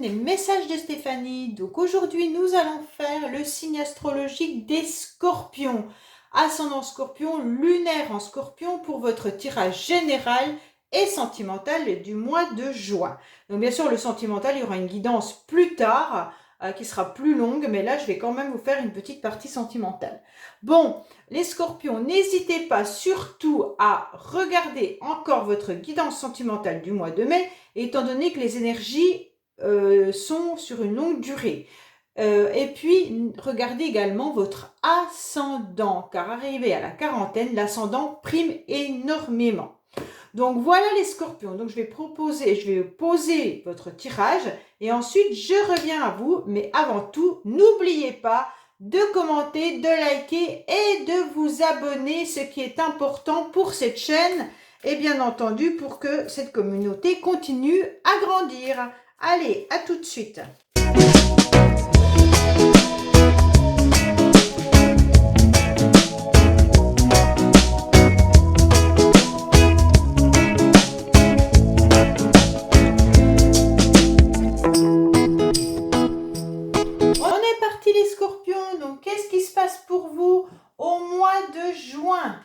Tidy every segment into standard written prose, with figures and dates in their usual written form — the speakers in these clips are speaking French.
les messages de Stéphanie. Donc aujourd'hui, nous allons faire le signe astrologique des scorpions. Ascendant scorpion, lunaire en scorpion pour votre tirage général et sentimental du mois de juin. Donc bien sûr, le sentimental, il y aura une guidance plus tard qui sera plus longue, mais là, je vais quand même vous faire une petite partie sentimentale. Bon, les scorpions, n'hésitez pas surtout à regarder encore votre guidance sentimentale du mois de mai, étant donné que les énergies sont sur une longue durée. Et puis, regardez également votre ascendant, car arrivé à la quarantaine, l'ascendant prime énormément. Donc voilà les scorpions. Donc je vais poser votre tirage et ensuite je reviens à vous. Mais avant tout, n'oubliez pas de commenter, de liker et de vous abonner, ce qui est important pour cette chaîne et bien entendu pour que cette communauté continue à grandir. Allez, à tout de suite. Pour vous au mois de juin.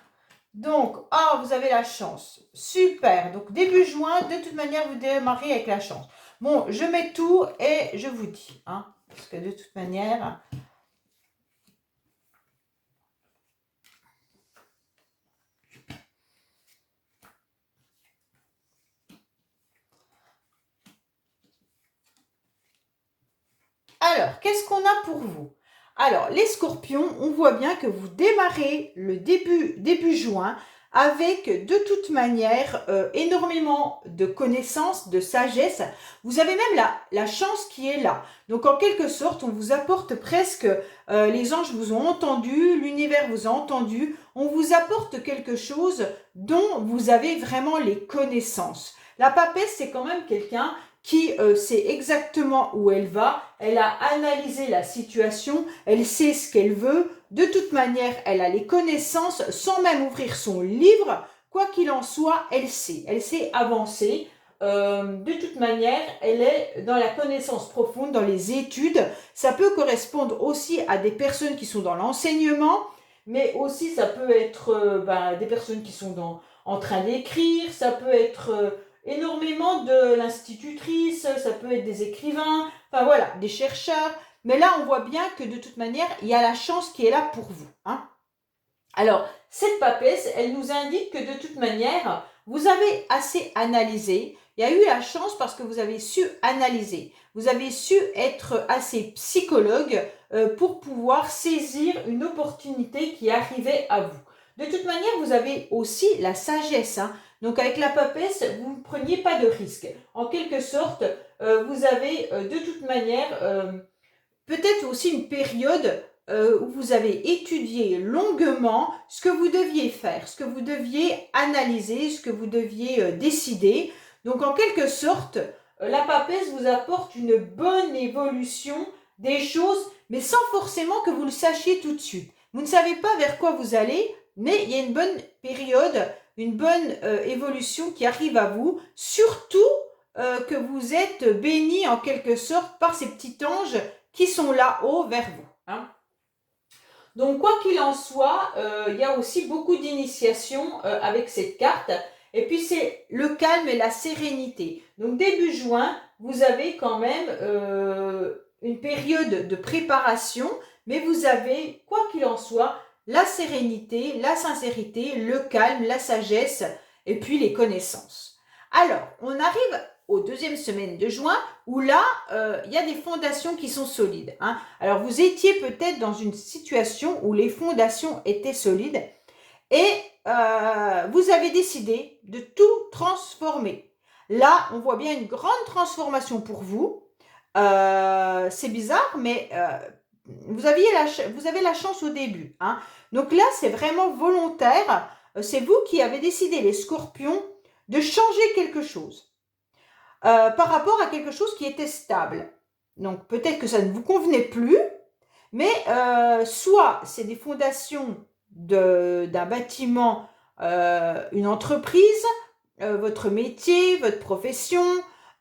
Donc, vous avez la chance. Super. Donc, début juin, de toute manière, vous démarrez avec la chance. Bon, je mets tout et je vous dis. Parce que de toute manière... Alors, qu'est-ce qu'on a pour vous? Alors, les scorpions, on voit bien que vous démarrez le début juin avec de toute manière énormément de connaissances, de sagesse. Vous avez même la chance qui est là. Donc, en quelque sorte, on vous apporte presque, les anges vous ont entendu, l'univers vous a entendu, on vous apporte quelque chose dont vous avez vraiment les connaissances. La papesse, c'est quand même quelqu'un qui sait exactement où elle va, elle a analysé la situation, elle sait ce qu'elle veut, de toute manière, elle a les connaissances, sans même ouvrir son livre, quoi qu'il en soit, elle sait avancer. De toute manière, elle est dans la connaissance profonde, dans les études. Ça peut correspondre aussi à des personnes qui sont dans l'enseignement, mais aussi ça peut être des personnes qui sont en train d'écrire, ça peut être... énormément de l'institutrice, ça peut être des écrivains, enfin voilà, des chercheurs. Mais là, on voit bien que de toute manière, il y a la chance qui est là pour vous. Alors, cette papesse, elle nous indique que de toute manière, vous avez assez analysé. Il y a eu la chance parce que vous avez su analyser. Vous avez su être assez psychologue pour pouvoir saisir une opportunité qui arrivait à vous. De toute manière, vous avez aussi la sagesse. Donc, avec la papesse, vous ne preniez pas de risque. En quelque sorte, vous avez de toute manière peut-être aussi une période où vous avez étudié longuement ce que vous deviez faire, ce que vous deviez analyser, ce que vous deviez décider. Donc, en quelque sorte, la papesse vous apporte une bonne évolution des choses, mais sans forcément que vous le sachiez tout de suite. Vous ne savez pas vers quoi vous allez, mais il y a une bonne période, une bonne évolution qui arrive à vous, surtout que vous êtes béni en quelque sorte par ces petits anges qui sont là-haut vers vous. Donc, quoi qu'il en soit, il y a aussi beaucoup d'initiations avec cette carte. Et puis, c'est le calme et la sérénité. Donc, début juin, vous avez quand même une période de préparation, mais vous avez, quoi qu'il en soit, la sérénité, la sincérité, le calme, la sagesse et puis les connaissances. Alors, on arrive aux deuxième semaine de juin, où là, il y a des fondations qui sont solides. Alors, vous étiez peut-être dans une situation où les fondations étaient solides et vous avez décidé de tout transformer. Là, on voit bien une grande transformation pour vous. C'est bizarre, mais vous avez la chance au début. Donc là, c'est vraiment volontaire. C'est vous qui avez décidé, les scorpions, de changer quelque chose. Par rapport à quelque chose qui était stable. Donc peut-être que ça ne vous convenait plus, mais soit c'est des fondations d'un bâtiment, une entreprise, votre métier, votre profession,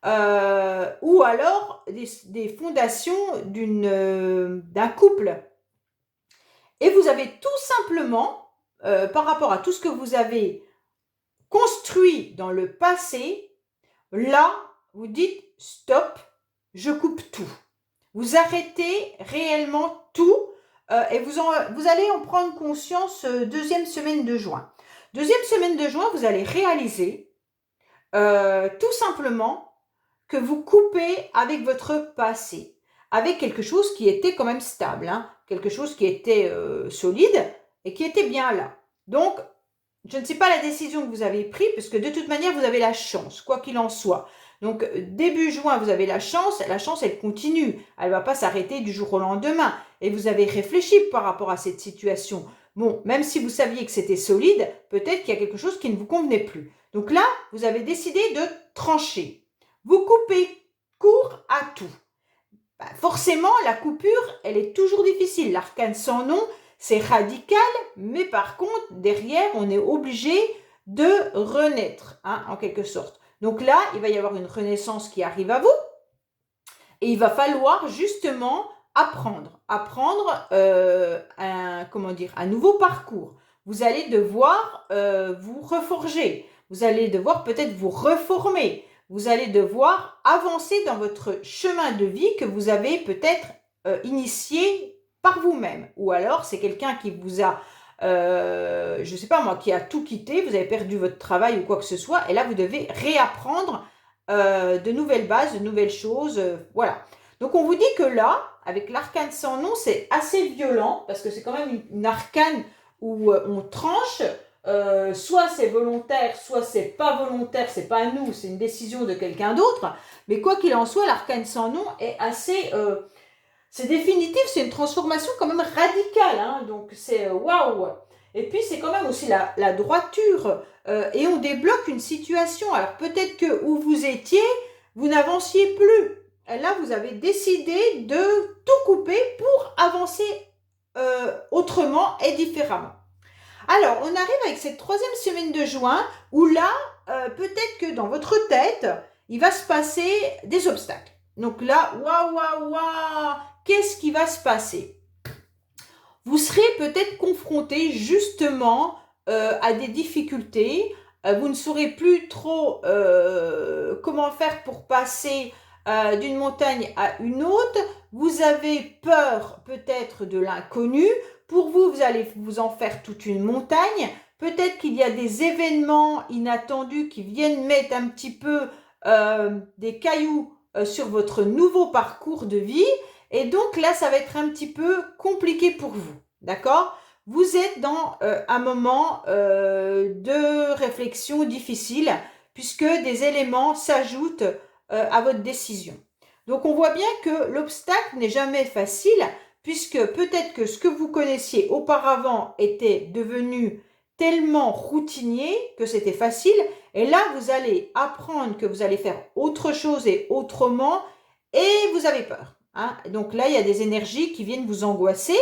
ou alors des fondations d'un couple. Et vous avez tout simplement, par rapport à tout ce que vous avez construit dans le passé, là, vous dites stop, je coupe tout. Vous arrêtez réellement tout et vous allez en prendre conscience deuxième semaine de juin. Deuxième semaine de juin, vous allez réaliser tout simplement que vous coupez avec votre passé, avec quelque chose qui était quand même stable, hein, quelque chose qui était solide et qui était bien là. Donc, je ne sais pas la décision que vous avez prise, parce que de toute manière, vous avez la chance, quoi qu'il en soit. Donc, début juin, vous avez la chance, elle continue. Elle ne va pas s'arrêter du jour au lendemain. Et vous avez réfléchi par rapport à cette situation. Bon, même si vous saviez que c'était solide, peut-être qu'il y a quelque chose qui ne vous convenait plus. Donc là, vous avez décidé de trancher. Vous coupez court à tout. Forcément, la coupure, elle est toujours difficile. L'arcane sans nom, c'est radical, mais par contre, derrière, on est obligé de renaître, hein, en quelque sorte. Donc là, il va y avoir une renaissance qui arrive à vous, et il va falloir justement apprendre un nouveau parcours. Vous allez devoir vous reforger, vous allez devoir peut-être vous reformer, vous allez devoir avancer dans votre chemin de vie que vous avez peut-être initié par vous-même. Ou alors, c'est quelqu'un qui vous a, je ne sais pas moi, qui a tout quitté, vous avez perdu votre travail ou quoi que ce soit, et là, vous devez réapprendre de nouvelles bases, de nouvelles choses, voilà. Donc, on vous dit que là, avec l'arcane sans nom, c'est assez violent, parce que c'est quand même une arcane où on tranche. Soit c'est volontaire, soit c'est pas volontaire, c'est pas à nous, c'est une décision de quelqu'un d'autre. Mais quoi qu'il en soit, l'arcane sans nom est assez, c'est définitif, c'est une transformation quand même radicale, hein, donc c'est waouh. Et puis c'est quand même aussi la droiture, et on débloque une situation. Alors peut-être que où vous étiez, vous n'avanciez plus. Et là, vous avez décidé de tout couper pour avancer autrement et différemment. Alors, on arrive avec cette troisième semaine de juin où là, peut-être que dans votre tête, il va se passer des obstacles. Donc là, waouh, qu'est-ce qui va se passer? Vous serez peut-être confronté justement à des difficultés. Vous ne saurez plus trop comment faire pour passer d'une montagne à une autre. Vous avez peur peut-être de l'inconnu. Pour vous, vous allez vous en faire toute une montagne. Peut-être qu'il y a des événements inattendus qui viennent mettre un petit peu des cailloux sur votre nouveau parcours de vie. Et donc là, ça va être un petit peu compliqué pour vous. D'accord? Vous êtes dans un moment de réflexion difficile puisque des éléments s'ajoutent à votre décision. Donc on voit bien que l'obstacle n'est jamais facile puisque peut-être que ce que vous connaissiez auparavant était devenu tellement routinier que c'était facile. Et là, vous allez apprendre que vous allez faire autre chose et autrement et vous avez peur. Hein? Donc là, il y a des énergies qui viennent vous angoisser,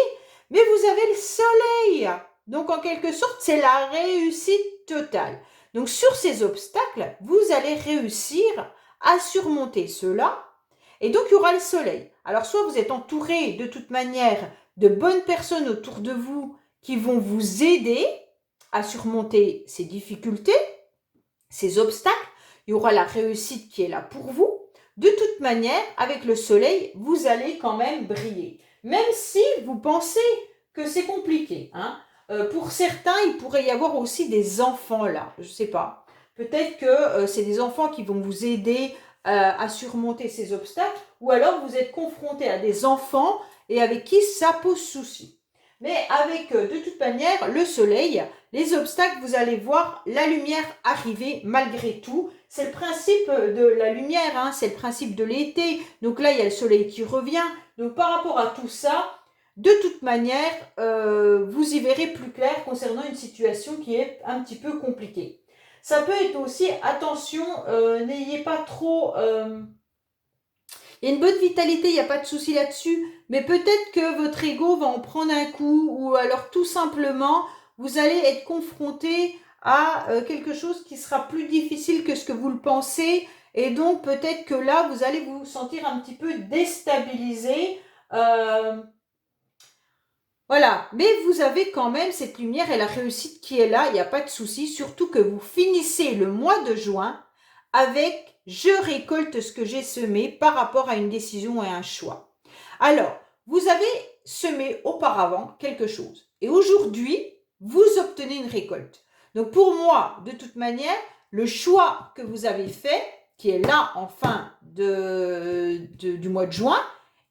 mais vous avez le soleil. Donc en quelque sorte, c'est la réussite totale. Donc sur ces obstacles, vous allez réussir à surmonter cela. Et donc, il y aura le soleil. Alors, soit vous êtes entouré de toute manière de bonnes personnes autour de vous qui vont vous aider à surmonter ces difficultés, ces obstacles. Il y aura la réussite qui est là pour vous. De toute manière, avec le soleil, vous allez quand même briller. Même si vous pensez que c'est compliqué. Hein. Pour certains, il pourrait y avoir aussi des enfants là. Je ne sais pas. Peut-être que c'est des enfants qui vont vous aider à surmonter ces obstacles, ou alors vous êtes confronté à des enfants et avec qui ça pose souci. Mais avec, de toute manière, le soleil, les obstacles, vous allez voir la lumière arriver malgré tout. C'est le principe de la lumière, hein, c'est le principe de l'été. Donc là, il y a le soleil qui revient. Donc par rapport à tout ça, de toute manière, vous y verrez plus clair concernant une situation qui est un petit peu compliquée. Ça peut être aussi, attention, n'ayez pas trop... il y a une bonne vitalité, il n'y a pas de souci là-dessus, mais peut-être que votre ego va en prendre un coup, ou alors tout simplement, vous allez être confronté à quelque chose qui sera plus difficile que ce que vous le pensez, Et donc, peut-être que là, vous allez vous sentir un petit peu déstabilisé. Voilà, mais vous avez quand même cette lumière et la réussite qui est là, il n'y a pas de souci, surtout que vous finissez le mois de juin avec je récolte ce que j'ai semé par rapport à une décision et un choix. Alors, vous avez semé auparavant quelque chose et aujourd'hui, vous obtenez une récolte. Donc pour moi, de toute manière, le choix que vous avez fait, qui est là en fin du mois de juin,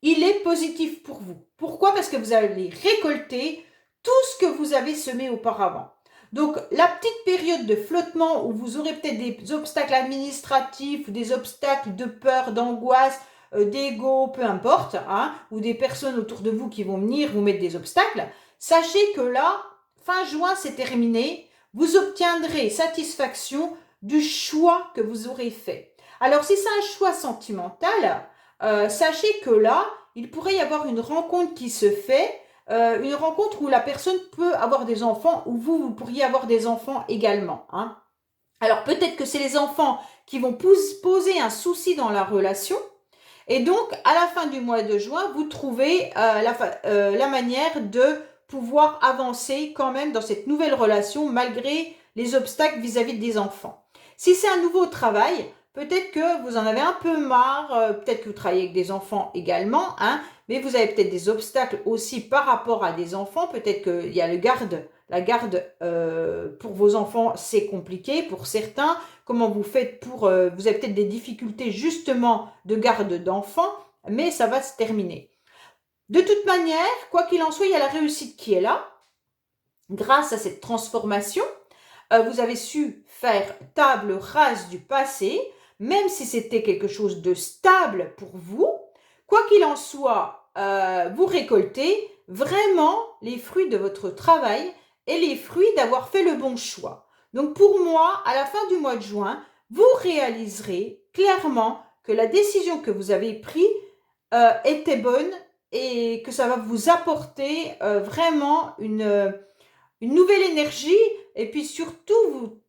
il est positif pour vous. Pourquoi? Parce que vous allez récolter tout ce que vous avez semé auparavant. Donc, la petite période de flottement où vous aurez peut-être des obstacles administratifs ou des obstacles de peur, d'angoisse, d'ego, peu importe, hein, ou des personnes autour de vous qui vont venir vous mettre des obstacles, sachez que là, fin juin, c'est terminé. Vous obtiendrez satisfaction du choix que vous aurez fait. Alors, si c'est un choix sentimental, sachez que là, il pourrait y avoir une rencontre qui se fait, une rencontre où la personne peut avoir des enfants, ou vous pourriez avoir des enfants également. Hein. Alors peut-être que c'est les enfants qui vont poser un souci dans la relation, et donc à la fin du mois de juin, vous trouvez la manière de pouvoir avancer quand même dans cette nouvelle relation malgré les obstacles vis-à-vis des enfants. Si c'est un nouveau travail, peut-être que vous en avez un peu marre, peut-être que vous travaillez avec des enfants également, hein, mais vous avez peut-être des obstacles aussi par rapport à des enfants. Peut-être qu'il y a la garde pour vos enfants, c'est compliqué pour certains. Comment vous faites vous avez peut-être des difficultés justement de garde d'enfants, mais ça va se terminer. De toute manière, quoi qu'il en soit, il y a la réussite qui est là. Grâce à cette transformation, vous avez su faire table rase du passé, même si c'était quelque chose de stable pour vous. Quoi qu'il en soit, vous récoltez vraiment les fruits de votre travail et les fruits d'avoir fait le bon choix. Donc pour moi, à la fin du mois de juin, vous réaliserez clairement que la décision que vous avez prise était bonne et que ça va vous apporter vraiment une nouvelle énergie et puis surtout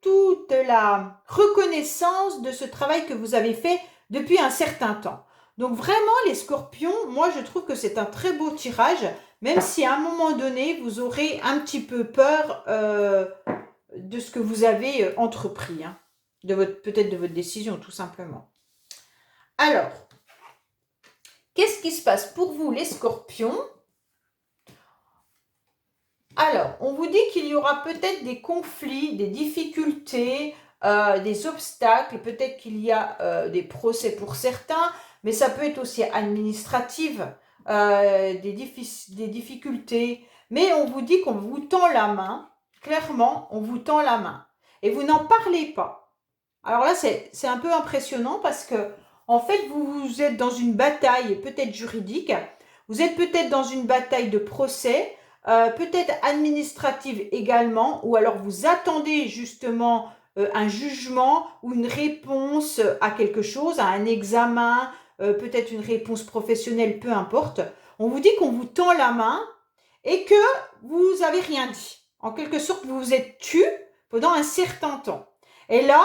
toute la reconnaissance de ce travail que vous avez fait depuis un certain temps. Donc vraiment les scorpions, moi je trouve que c'est un très beau tirage, même si à un moment donné vous aurez un petit peu peur de ce que vous avez entrepris, hein, peut-être de votre décision tout simplement. Alors, qu'est-ce qui se passe pour vous les scorpions ? Alors, on vous dit qu'il y aura peut-être des conflits, des difficultés, des obstacles, peut-être qu'il y a des procès pour certains, mais ça peut être aussi administratif, des difficultés. Mais on vous dit qu'on vous tend la main, clairement, on vous tend la main. Et vous n'en parlez pas. Alors là, c'est un peu impressionnant parce que, en fait, vous êtes dans une bataille peut-être juridique, vous êtes peut-être dans une bataille de procès, peut-être administrative également, ou alors vous attendez justement un jugement ou une réponse à quelque chose, à un examen, peut-être une réponse professionnelle, peu importe. On vous dit qu'on vous tend la main et que vous n'avez rien dit. En quelque sorte, vous vous êtes tu pendant un certain temps. Et là,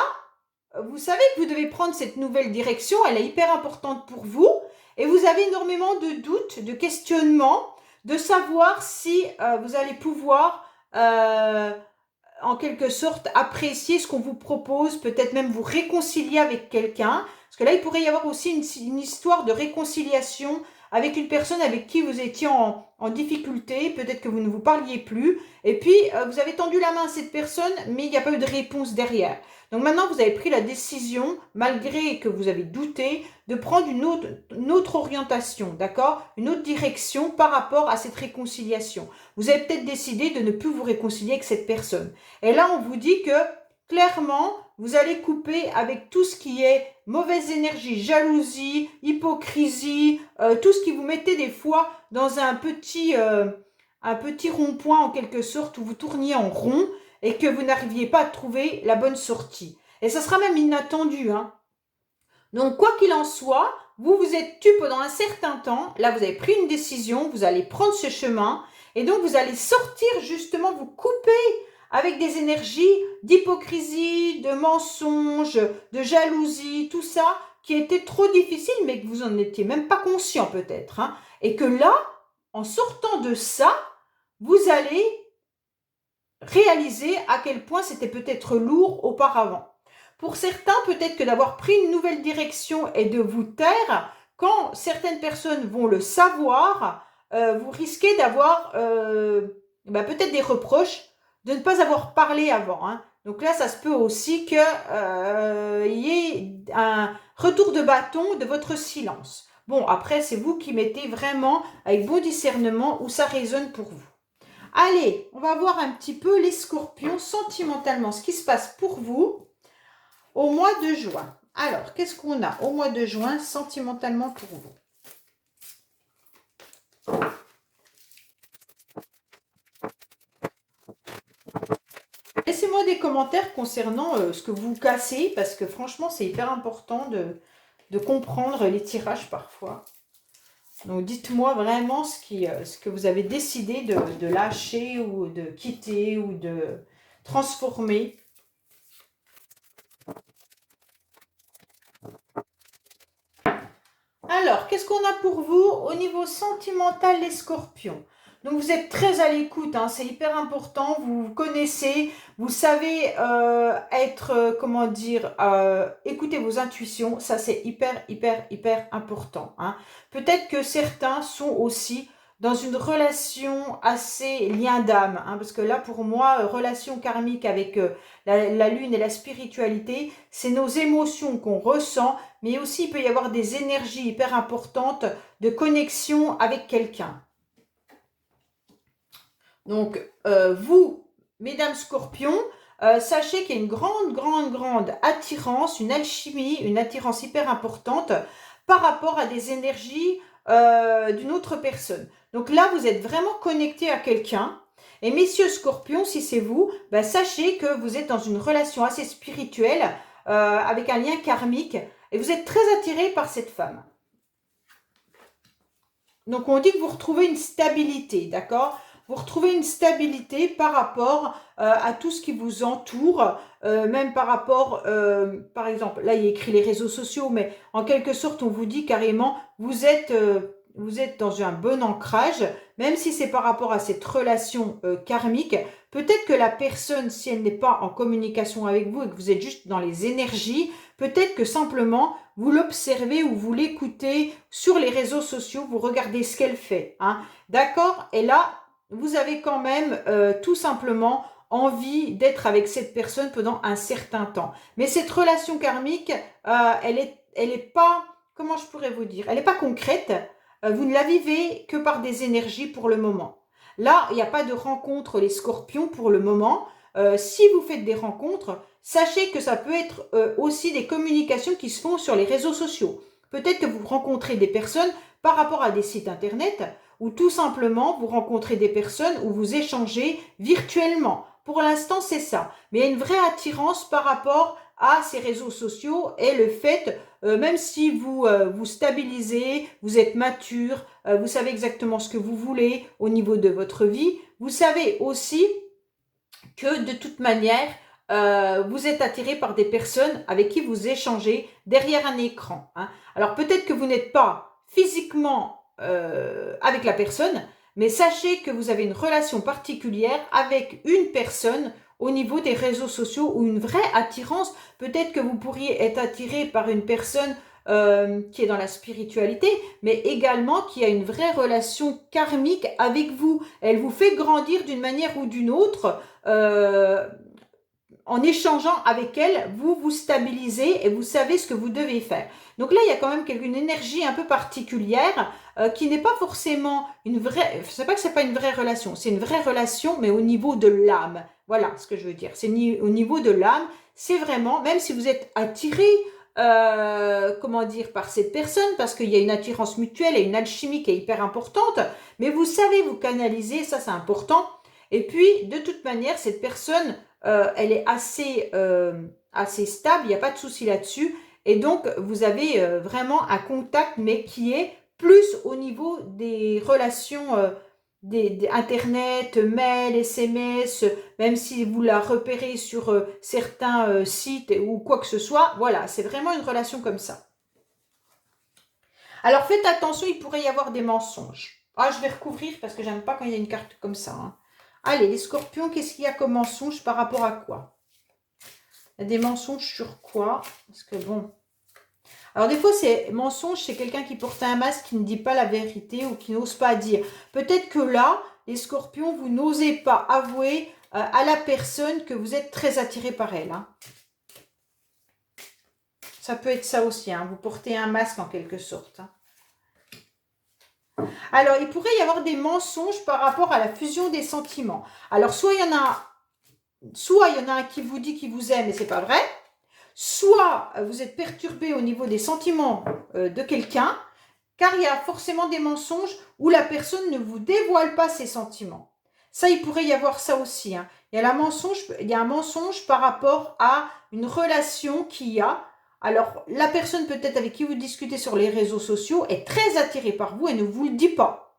vous savez que vous devez prendre cette nouvelle direction, elle est hyper importante pour vous, et vous avez énormément de doutes, de questionnements, de savoir si vous allez pouvoir, en quelque sorte, apprécier ce qu'on vous propose, peut-être même vous réconcilier avec quelqu'un, parce que là, il pourrait y avoir aussi une histoire de réconciliation avec une personne avec qui vous étiez en difficulté, peut-être que vous ne vous parliez plus, et puis vous avez tendu la main à cette personne, mais il n'y a pas eu de réponse derrière. Donc maintenant, vous avez pris la décision, malgré que vous avez douté, de prendre une autre orientation, d'accord? Une autre direction par rapport à cette réconciliation. Vous avez peut-être décidé de ne plus vous réconcilier avec cette personne. Et là, on vous dit que, clairement, vous allez couper avec tout ce qui est mauvaise énergie, jalousie, hypocrisie, tout ce qui vous mettait des fois dans un petit rond-point en quelque sorte où vous tourniez en rond et que vous n'arriviez pas à trouver la bonne sortie. Et ça sera même inattendu, hein. Donc, quoi qu'il en soit, vous vous êtes tu pendant un certain temps. Là, vous avez pris une décision, vous allez prendre ce chemin. Et donc, vous allez sortir justement, vous couper avec des énergies d'hypocrisie, de mensonge, de jalousie, tout ça, qui était trop difficile, mais que vous n'en étiez même pas conscient peut-être, hein. Et que là, en sortant de ça, vous allez réaliser à quel point c'était peut-être lourd auparavant. Pour certains, peut-être que d'avoir pris une nouvelle direction et de vous taire, quand certaines personnes vont le savoir, vous risquez d'avoir peut-être des reproches de ne pas avoir parlé avant, hein. Donc là, ça se peut aussi qu'il y ait un retour de bâton de votre silence. Bon, après, c'est vous qui mettez vraiment avec bon discernement où ça résonne pour vous. Allez, on va voir un petit peu les scorpions sentimentalement, ce qui se passe pour vous au mois de juin. Alors, qu'est-ce qu'on a au mois de juin sentimentalement pour vous? Laissez-moi des commentaires concernant ce que vous cassez, parce que franchement, c'est hyper important de comprendre les tirages parfois. Donc, dites-moi vraiment ce que vous avez décidé de lâcher ou de quitter ou de transformer. Alors, qu'est-ce qu'on a pour vous au niveau sentimental, les scorpions? Donc, vous êtes très à l'écoute, hein, c'est hyper important, vous vous connaissez, vous savez comment dire, écouter vos intuitions, ça c'est hyper important, hein. Peut-être que certains sont aussi dans une relation assez lien d'âme, hein, parce que là, pour moi, relation karmique avec la lune et la spiritualité, c'est nos émotions qu'on ressent, mais aussi il peut y avoir des énergies hyper importantes de connexion avec quelqu'un. Donc, vous, mesdames scorpions, sachez qu'il y a une grande attirance, une alchimie, une attirance hyper importante par rapport à des énergies d'une autre personne. Donc là, vous êtes vraiment connecté à quelqu'un. Et messieurs scorpions, si c'est vous, sachez que vous êtes dans une relation assez spirituelle avec un lien karmique et vous êtes très attiré par cette femme. Donc on dit que vous retrouvez une stabilité, d'accord? Vous retrouvez une stabilité par rapport à tout ce qui vous entoure, même par rapport, par exemple, là il y a écrit les réseaux sociaux, mais en quelque sorte on vous dit carrément, vous êtes dans un bon ancrage, même si c'est par rapport à cette relation karmique. Peut-être que la personne, si elle n'est pas en communication avec vous et que vous êtes juste dans les énergies, peut-être que simplement vous l'observez ou vous l'écoutez sur les réseaux sociaux, vous regardez ce qu'elle fait, hein, d'accord? Et là, vous avez quand même tout simplement envie d'être avec cette personne pendant un certain temps. Mais cette relation karmique, elle est pas, comment je pourrais vous dire, elle n'est pas concrète. Vous ne la vivez que par des énergies pour le moment. Là, il n'y a pas de rencontre les scorpions pour le moment. Si vous faites des rencontres, sachez que ça peut être aussi des communications qui se font sur les réseaux sociaux. Peut-être que vous rencontrez des personnes par rapport à des sites internet ou tout simplement vous rencontrez des personnes où vous échangez virtuellement. Pour l'instant, c'est ça. Mais il y a une vraie attirance par rapport à ces réseaux sociaux et le fait, même si vous vous stabilisez, vous êtes mature, vous savez exactement ce que vous voulez au niveau de votre vie, vous savez aussi que de toute manière, vous êtes attiré par des personnes avec qui vous échangez derrière un écran, hein. Alors peut-être que vous n'êtes pas physiquement avec la personne, mais sachez que vous avez une relation particulière avec une personne au niveau des réseaux sociaux ou une vraie attirance. Peut-être que vous pourriez être attiré par une personne qui est dans la spiritualité, mais également qui a une vraie relation karmique avec vous. Elle vous fait grandir d'une manière ou d'une autre. En échangeant avec elle, vous vous stabilisez et vous savez ce que vous devez faire. Donc là, il y a quand même une énergie un peu particulière qui n'est pas forcément une vraie... C'est pas que c'est pas une vraie relation, c'est une vraie relation, mais au niveau de l'âme. Voilà ce que je veux dire. C'est au niveau de l'âme, c'est vraiment, même si vous êtes attiré, comment dire, par cette personne, parce qu'il y a une attirance mutuelle et une alchimie qui est hyper importante, mais vous savez vous canaliser, ça c'est important. Et puis, de toute manière, cette personne... elle est assez stable, il n'y a pas de souci là-dessus. Et donc, vous avez vraiment un contact, mais qui est plus au niveau des relations Internet, mail, SMS, même si vous la repérez sur certains sites ou quoi que ce soit. Voilà, c'est vraiment une relation comme ça. Alors faites attention, il pourrait y avoir des mensonges. Ah, je vais recouvrir parce que j'aime pas quand il y a une carte comme ça, hein. Allez, les scorpions, qu'est-ce qu'il y a comme mensonge par rapport à quoi? Il y a des mensonges sur quoi? Parce que bon... Alors des fois, c'est mensonge, c'est quelqu'un qui porte un masque, qui ne dit pas la vérité ou qui n'ose pas dire. Peut-être que là, les scorpions, vous n'osez pas avouer à la personne que vous êtes très attiré par elle, hein. Ça peut être ça aussi, hein. Vous portez un masque en quelque sorte, hein. Alors, il pourrait y avoir des mensonges par rapport à la fusion des sentiments. Alors, soit il y en a un qui vous dit qu'il vous aime et c'est pas vrai. Soit vous êtes perturbé au niveau des sentiments de quelqu'un, car il y a forcément des mensonges où la personne ne vous dévoile pas ses sentiments. Ça, il pourrait y avoir ça aussi, hein. Il y a un mensonge par rapport à une relation qu'il y a. Alors, la personne peut-être avec qui vous discutez sur les réseaux sociaux est très attirée par vous et ne vous le dit pas.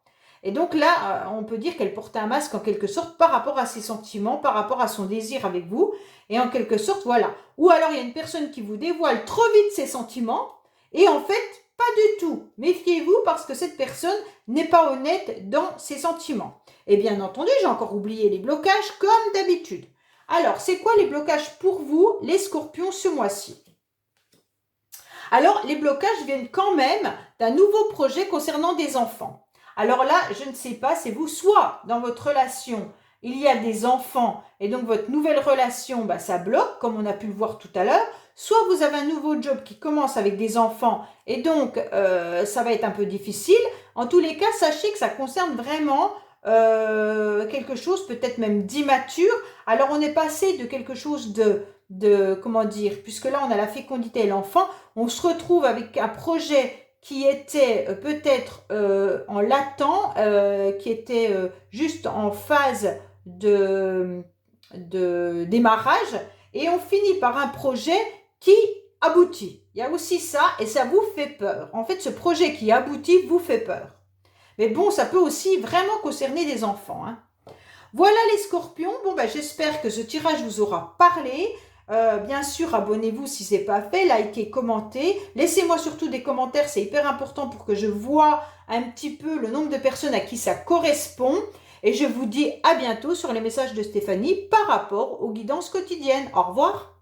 Et donc là, on peut dire qu'elle porte un masque en quelque sorte par rapport à ses sentiments, par rapport à son désir avec vous. Et en quelque sorte, voilà. Ou alors, il y a une personne qui vous dévoile trop vite ses sentiments. Et en fait, pas du tout. Méfiez-vous parce que cette personne n'est pas honnête dans ses sentiments. Et bien entendu, j'ai encore oublié les blocages comme d'habitude. Alors, c'est quoi les blocages pour vous, les scorpions, ce mois-ci? Alors, les blocages viennent quand même d'un nouveau projet concernant des enfants. Alors là, je ne sais pas, c'est vous, soit dans votre relation, il y a des enfants et donc votre nouvelle relation, ça bloque, comme on a pu le voir tout à l'heure, soit vous avez un nouveau job qui commence avec des enfants et donc ça va être un peu difficile. En tous les cas, sachez que ça concerne vraiment quelque chose peut-être même d'immature. Alors on est passé de quelque chose comment dire, puisque là on a la fécondité et l'enfant, on se retrouve avec un projet qui était peut-être en latent, qui était juste en phase de démarrage, et on finit par un projet qui aboutit. Il y a aussi ça, et ça vous fait peur. En fait, ce projet qui aboutit vous fait peur. Mais bon, ça peut aussi vraiment concerner des enfants, hein. Voilà les scorpions. Bon, j'espère que ce tirage vous aura parlé. Bien sûr, abonnez-vous si ce n'est pas fait, likez, commentez. Laissez-moi surtout des commentaires, c'est hyper important pour que je vois un petit peu le nombre de personnes à qui ça correspond. Et je vous dis à bientôt sur les messages de Stéphanie par rapport aux guidances quotidiennes. Au revoir.